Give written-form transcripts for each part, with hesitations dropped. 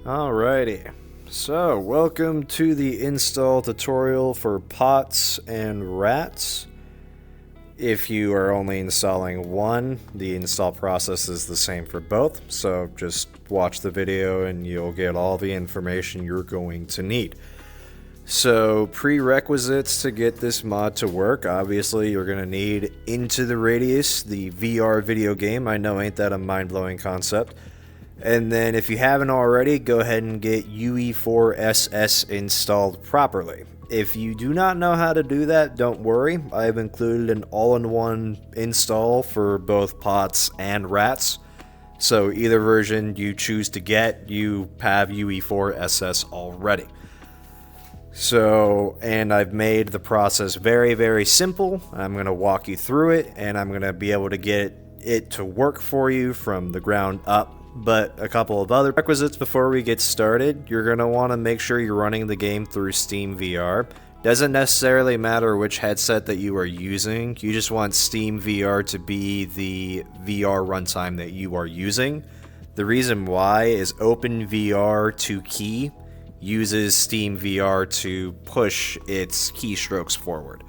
Alrighty, so welcome to the install tutorial for P.O.T.S and R.A.T.S. If you are only installing one, the install process is the same for both, so just watch the video and you'll get all the information you're going to need. So prerequisites to get this mod to work, obviously you're going to need Into the R.A.T.S, the VR video game. I know, ain't that a mind-blowing concept? And then if you haven't already, go ahead and get UE4SS installed properly. If you do not know how to do that, don't worry. I have included an all-in-one install for both P.O.T.S and R.A.T.S. So either version you choose to get, you have UE4SS already. So, and I've made the process very, very simple. I'm going to walk you through it, and I'm going to be able to get it to work for you from the ground up. But a couple of other requisites before we get started. You're going to want to make sure you're running the game through Steam VR. Doesn't necessarily matter which headset that you are using. You just want Steam VR to be the VR runtime that you are using. The reason why is OpenVR 2 key uses Steam VR to push its keystrokes forward.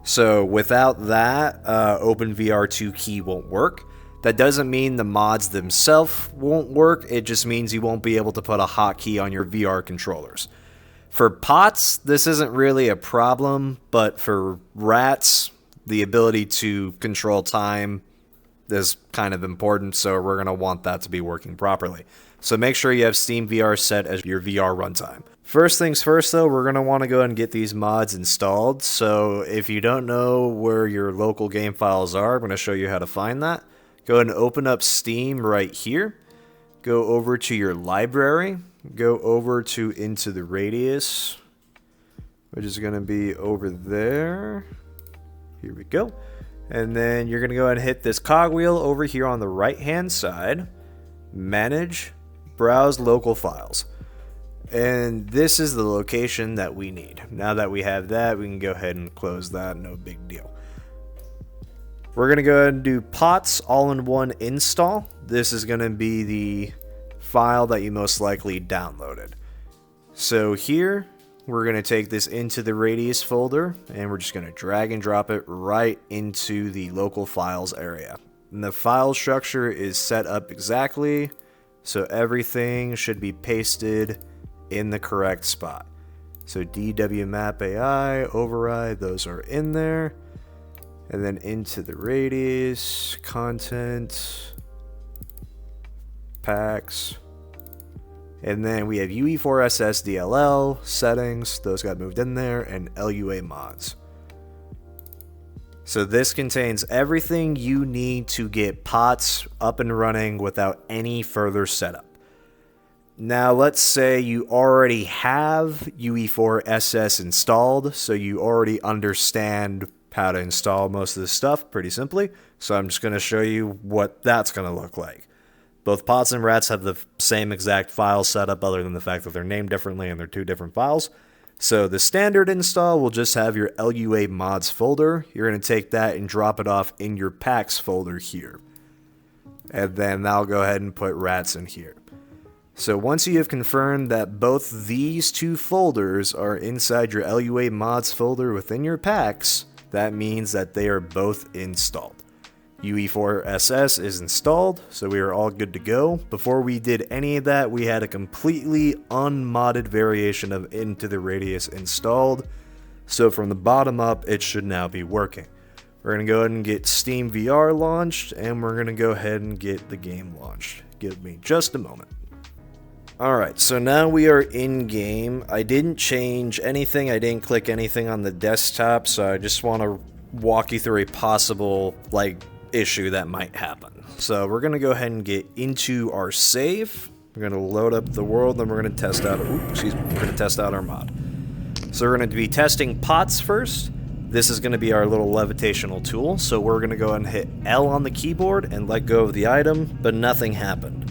So without that, OpenVR 2 key won't work. That doesn't mean the mods themselves won't work, it just means you won't be able to put a hotkey on your VR controllers. For P.O.T.S, this isn't really a problem, but for R.A.T.S, the ability to control time is kind of important, so we're going to want that to be working properly. So make sure you have Steam VR set as your VR runtime. First things first though, we're going to want to go ahead and get these mods installed. So if you don't know where your local game files are, I'm going to show you how to find that. Go ahead and open up Steam right here. Go over to your library. Go over to Into the R.A.T.S, which is going to be over there. Here we go. And then you're going to go ahead and hit this cogwheel over here on the right-hand side. Manage, browse local files. And this is the location that we need. Now that we have that, we can go ahead and close that. No big deal. We're going to go ahead and do P.O.T.S all-in-one install. This is going to be the file that you most likely downloaded. So here, we're going to take this Into the R.A.T.S folder, and we're just going to drag and drop it right into the local files area. And the file structure is set up exactly, so everything should be pasted in the correct spot. So DWMap AI, override, those are in there. And then Into the R.A.T.S, content, packs. And then we have UE4SS DLL, settings, those got moved in there, and LUA mods. So this contains everything you need to get P.O.T.S up and running without any further setup. Now let's say you already have UE4SS installed, so you already understand how to install most of this stuff pretty simply. So I'm just going to show you what that's going to look like. Both P.O.T.S and R.A.T.S have the same exact file setup other than the fact that they're named differently and they're two different files. So the standard install will just have your LUA mods folder. You're going to take that and drop it off in your packs folder here. And then I'll go ahead and put R.A.T.S in here. So once you have confirmed that both these two folders are inside your LUA mods folder within your packs, that means that they are both installed. UE4SS is installed, so we are all good to go. Before we did any of that, we had a completely unmodded variation of Into the R.A.T.S installed. So from the bottom up, it should now be working. We're going to go ahead and get Steam VR launched, and we're going to go ahead and get the game launched. Give me just a moment. Alright, so now we are in game. I didn't change anything, I didn't click anything on the desktop, so I just want to walk you through a possible, issue that might happen. So we're going to go ahead and get into our save. We're going to load up the world, then we're going to test out, we're going to test out our mod. So we're going to be testing P.O.T.S first. This is going to be our little levitational tool, so we're going to go ahead and hit L on the keyboard and let go of the item, but nothing happened.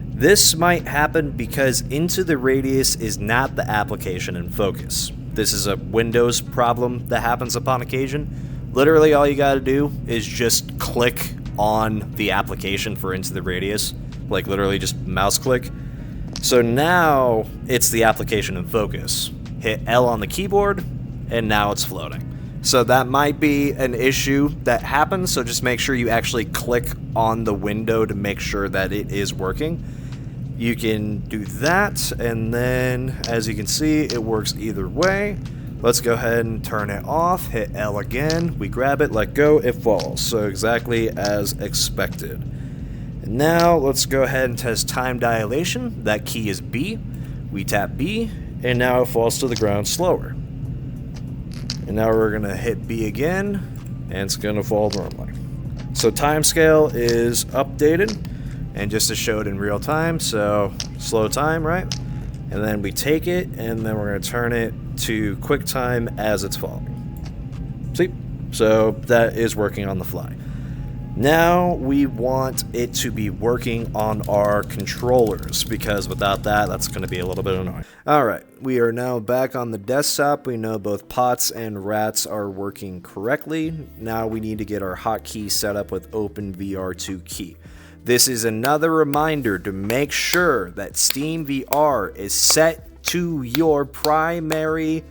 This might happen because Into the R.A.T.S is not the application in focus. This is a Windows problem that happens upon occasion. Literally all you gotta do is just click on the application for Into the R.A.T.S. Like literally just mouse click. So now it's the application in focus. Hit L on the keyboard, and now it's floating. So that might be an issue that happens, so just make sure you actually click on the window to make sure that it is working. You can do that, and then as you can see, it works either way. Let's go ahead and turn it off, hit L again, we grab it, let go, it falls. So exactly as expected. And now let's go ahead and test time dilation. That key is B. We tap B, and now it falls to the ground slower. And now we're gonna hit B again, and it's gonna fall normally. So timescale is updated, and just to show it in real time, so slow time, right? And then we take it, and then we're gonna turn it to quick time as it's falling. See? So that is working on the fly. Now we want it to be working on our controllers, because without that, that's going to be a little bit annoying. Alright, we are now back on the desktop. We know both P.O.T.S and R.A.T.S are working correctly. Now we need to get our hotkey set up with OpenVR2 key. This is another reminder to make sure that Steam VR is set to your primary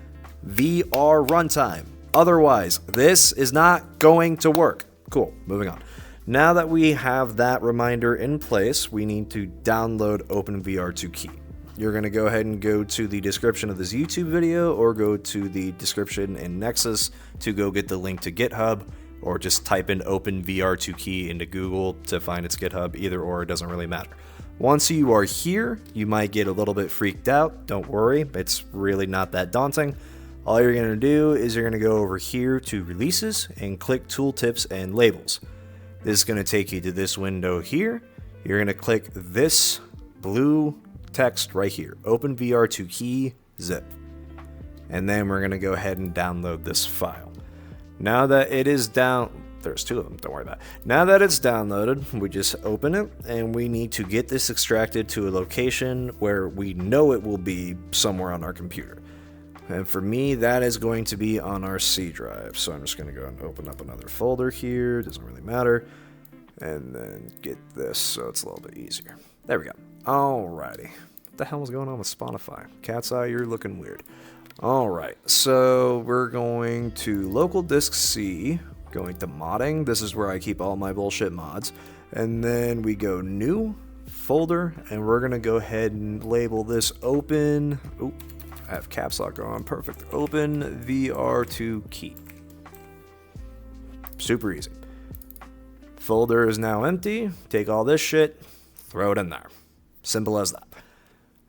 VR runtime. Otherwise, this is not going to work. Cool, moving on. Now that we have that reminder in place, we need to download OpenVR2 key. You're going to go ahead and go to the description of this YouTube video, or go to the description in Nexus to go get the link to GitHub, or just type in OpenVR2 key into Google to find its GitHub. Either or, it doesn't really matter. Once you are here, you might get a little bit freaked out. Don't worry, it's really not that daunting. All you're going to do is you're going to go over here to Releases and click Tooltips and Labels. This is going to take you to this window here. You're going to click this blue text right here, OpenVR2 key zip. And then we're going to go ahead and download this file. Now that it is down, there's two of them, don't worry about it. Now that it's downloaded, we just open it, and we need to get this extracted to a location where we know it will be somewhere on our computer. And for me, that is going to be on our C drive. So I'm just going to go and open up another folder here. Doesn't really matter. And then get this so it's a little bit easier. There we go. Alrighty. What the hell is going on with Spotify? Cat's eye, you're looking weird. Alright, so we're going to local disk C, going to modding. This is where I keep all my bullshit mods. And then we go new folder, and we're going to go ahead and label this open. Oop. I have caps lock on, perfect. Open VR2 key. Super easy. Folder is now empty. Take all this shit, throw it in there. Simple as that.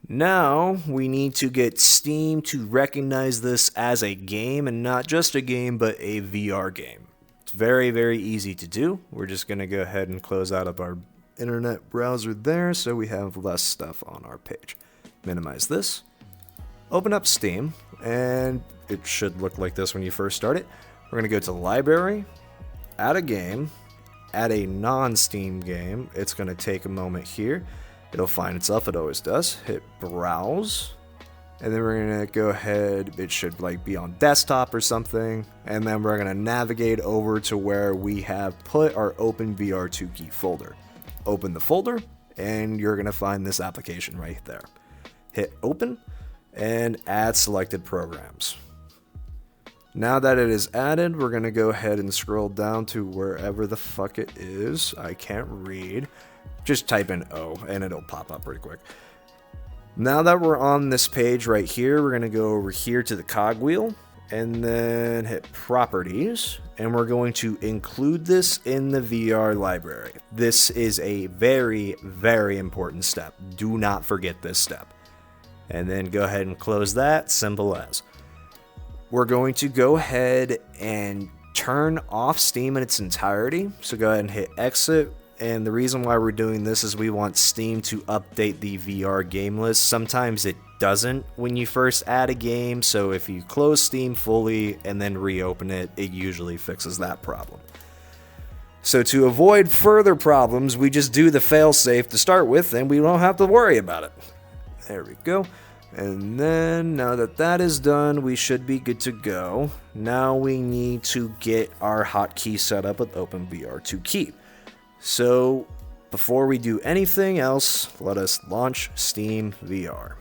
Now we need to get Steam to recognize this as a game, and not just a game, but a VR game. It's very, very easy to do. We're just going to go ahead and close out of our internet browser there so we have less stuff on our page. Minimize this. Open up Steam, and it should look like this when you first start it. We're going to go to Library, add a game, add a non-Steam game. It's going to take a moment here. It'll find itself, it always does. Hit Browse, and then we're going to go ahead, it should like be on desktop or something, and then we're going to navigate over to where we have put our OpenVR2 key folder. Open the folder, and you're going to find this application right there. Hit Open, and add selected programs. Now that it is added, we're going to go ahead and scroll down to wherever the fuck it is. I can't read. Just type in O, and it'll pop up pretty quick. Now that we're on this page right here, we're going to go over here to the cogwheel, and then hit Properties, and we're going to include this in the VR library. This is a very, very important step. Do not forget this step. And then go ahead and close that, simple as. We're going to go ahead and turn off Steam in its entirety. So go ahead and hit exit. And the reason why we're doing this is we want Steam to update the VR game list. Sometimes it doesn't when you first add a game. So if you close Steam fully and then reopen it, it usually fixes that problem. So to avoid further problems, we just do the failsafe to start with, and we don't have to worry about it. There we go. And then now that that is done, we should be good to go. Now we need to get our hotkey set up with OpenVR2 key. So before we do anything else, let us launch Steam VR.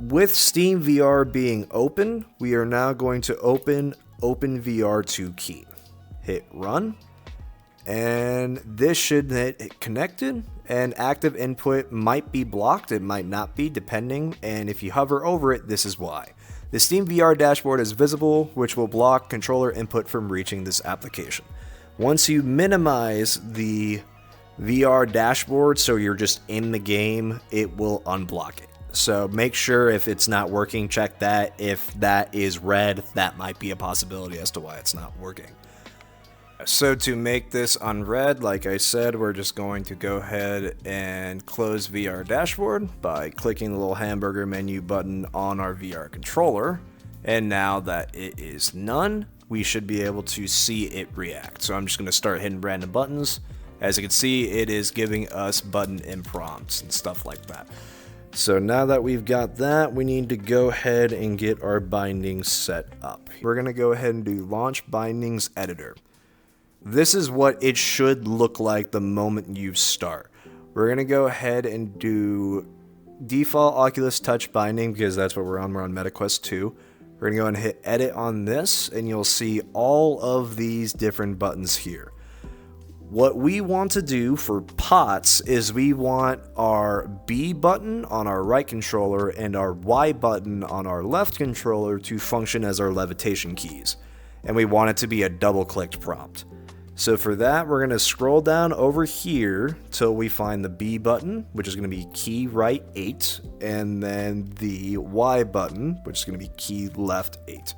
With Steam VR being open, we are now going to open OpenVR2 key. Hit run, and this should hit connected, and active input might be blocked, it might not be, depending, and if you hover over it, this is why. The Steam VR dashboard is visible, which will block controller input from reaching this application. Once you minimize the VR dashboard so you're just in the game, it will unblock it. So make sure if it's not working, check that. If that is red, that might be a possibility as to why it's not working. So to make this unread, like I said, we're just going to go ahead and close VR dashboard by clicking the little hamburger menu button on our VR controller. And now that it is none, we should be able to see it react. So I'm just going to start hitting random buttons. As you can see, it is giving us button imprompts and stuff like that. So now that we've got that, we need to go ahead and get our bindings set up. We're going to go ahead and do Launch Bindings Editor. This is what it should look like the moment you start. We're going to go ahead and do Default Oculus Touch Binding because that's what we're on. We're on MetaQuest 2. We're going to go and hit Edit on this, and you'll see all of these different buttons here. What we want to do for P.O.T.S is we want our B button on our right controller and our Y button on our left controller to function as our levitation keys. And we want it to be a double-clicked prompt. So for that, we're going to scroll down over here till we find the B button, which is going to be key right 8, and then the Y button, which is going to be key left 8.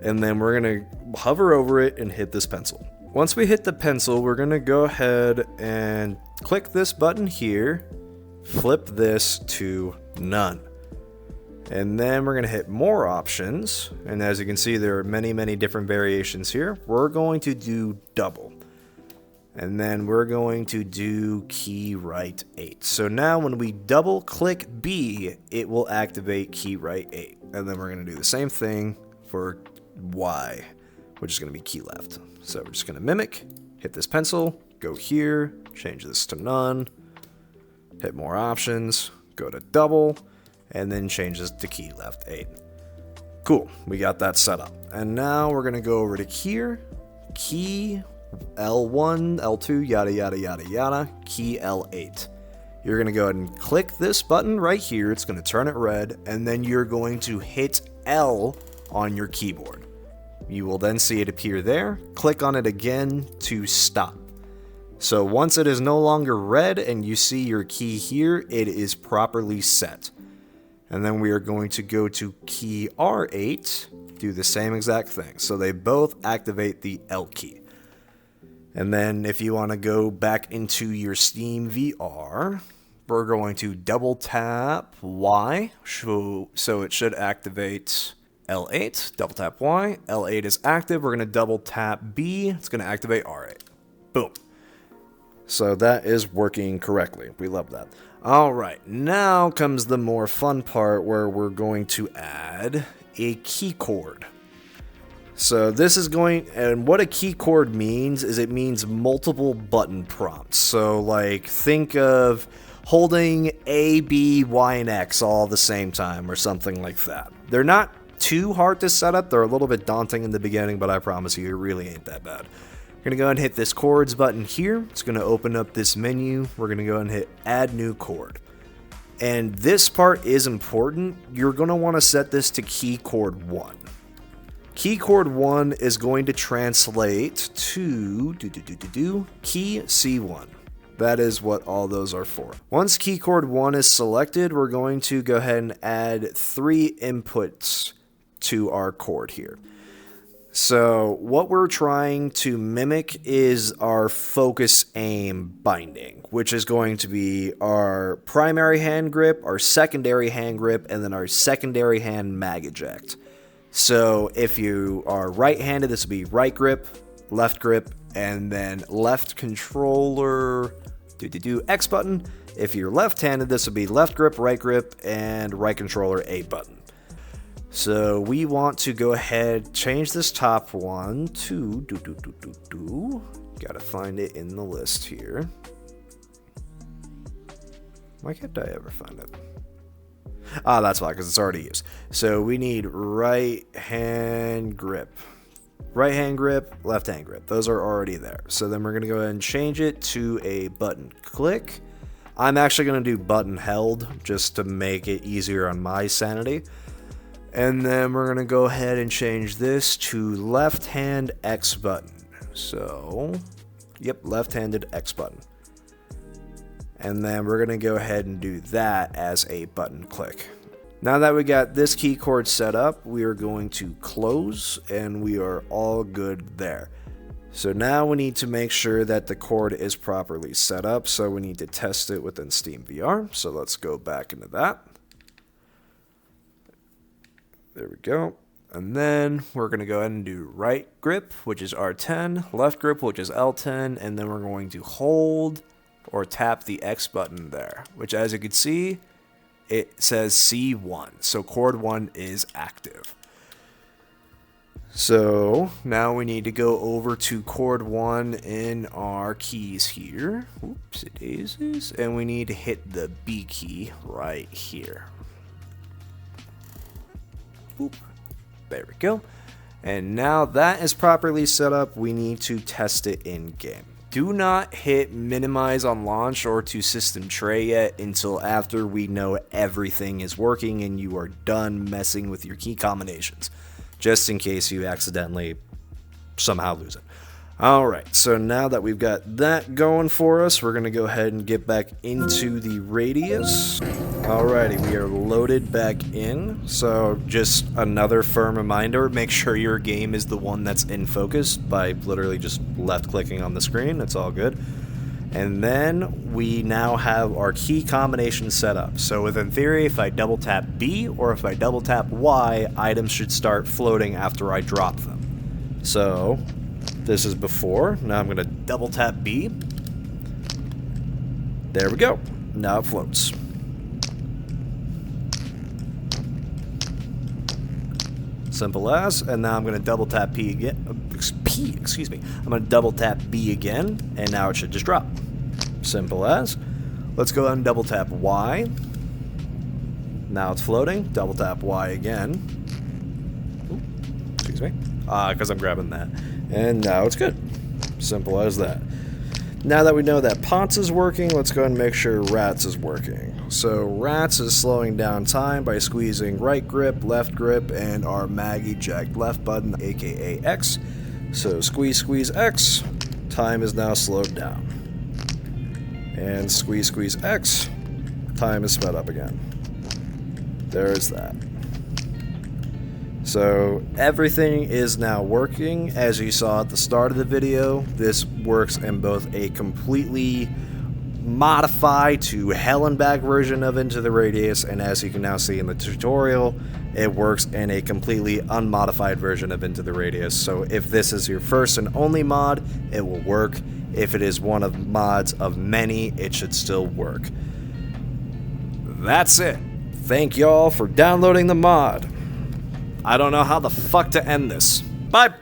And then we're going to hover over it and hit this pencil. Once we hit the pencil, we're going to go ahead and click this button here, flip this to none. And then we're going to hit more options, and as you can see, there are many different variations here. We're going to do double, and then we're going to do key right 8. So now when we double click B, it will activate key right 8, and then we're going to do the same thing for Y, which is going to be key left. So we're just going to mimic, hit this pencil, go here, change this to none, hit more options, go to double, and then change this to key left 8. Cool, we got that set up. And now we're gonna go over to here, key L1, L2, yada yada yada yada, key L8. You're gonna go ahead and click this button right here, it's gonna turn it red, and then you're going to hit L on your keyboard. You will then see it appear there, click on it again to stop. So once it is no longer red and you see your key here, it is properly set. And then we are going to go to key R8, do the same exact thing. So they both activate the L key. And then if you want to go back into your Steam VR, we're going to double tap Y. So it should activate L8, double tap Y. L8 is active. We're going to double tap B. It's going to activate R8. Boom. So that is working correctly. We love that. Alright, now comes the more fun part where we're going to add a key chord. So this is going, and what a key chord means is it means multiple button prompts. So like think of holding A, B, Y, and X all at the same time or something like that. They're not too hard to set up. They're a little bit daunting in the beginning, but I promise you it really ain't that bad. We're going to go ahead and hit this chords button here. It's going to open up this menu. We're going to go ahead and hit add new chord. And this part is important. You're going to want to set this to key chord 1. Key chord 1 is going to translate to key C1. That is what all those are for. Once key chord 1 is selected, we're going to go ahead and add 3 inputs to our chord here. So what we're trying to mimic is our focus aim binding, which is going to be our primary hand grip, our secondary hand grip, and then our secondary hand mag eject. So if you are right-handed, this would be right grip, and then left controller, X button. If you're left-handed, this would be left grip, and right controller, A button. So we want to go ahead, change this top one to, gotta find it in the list here. Why can't I ever find it? Ah, that's why, because it's already used. So we need right hand grip. Right hand grip, left hand grip. Those are already there. So then we're going to go ahead and change it to a button click. I'm actually going to do button held just to make it easier on my sanity. And then we're going to go ahead and change this to left hand X button. So, yep, left-handed X button. And then we're going to go ahead and do that as a button click. Now that we got this key chord set up, we are going to close and we are all good there. So now we need to make sure that the chord is properly set up, so we need to test it within Steam VR. So let's go back into that. There we go. And then we're going to go ahead and do right grip, which is R10, left grip, which is L10, and then we're going to hold or tap the X button there, which as you can see, it says C1. So chord 1 is active. So now we need to go over to chord 1 in our keys here. Oopsie daisies. And we need to hit the B key right here. Boop. There we go. And now that is properly set up, we need to test it in game. Do not hit minimize on launch or to system tray yet until after we know everything is working and you are done messing with your key combinations, just in case you accidentally somehow lose it. Alright, so now that we've got that going for us, we're going to go ahead and get back into the radius. Alrighty, we are loaded back in. So just another firm reminder, make sure your game is the one that's in focus by literally just left clicking on the screen. It's all good. And then we now have our key combination set up. So within theory, if I double tap B or if I double tap Y, items should start floating after I drop them. So this is before. Now I'm going to double tap B. There we go. Now it floats. Simple as. And now I'm going to double tap P again. Excuse me. I'm going to double tap B again, and now it should just drop. Simple as. Let's go ahead and double tap Y. Now it's floating. Double tap Y again. Ooh, excuse me. Because I'm grabbing that. And now it's good. Simple as that. Now that we know that P.O.T.S is working, let's go ahead and make sure R.A.T.S is working. So R.A.T.S is slowing down time by squeezing right grip, left grip, and our mag eject left button, aka X. So squeeze, squeeze X. Time is now slowed down. And squeeze, squeeze X. Time is sped up again. There is that. So everything is now working. As you saw at the start of the video, this works in both a completely modified to hell and back version of Into the Radius, and as you can now see in the tutorial, it works in a completely unmodified version of Into the Radius. So if this is your first and only mod, it will work. If it is one of mods of many, it should still work. That's it. Thank y'all for downloading the mod. I don't know how the fuck to end this. Bye!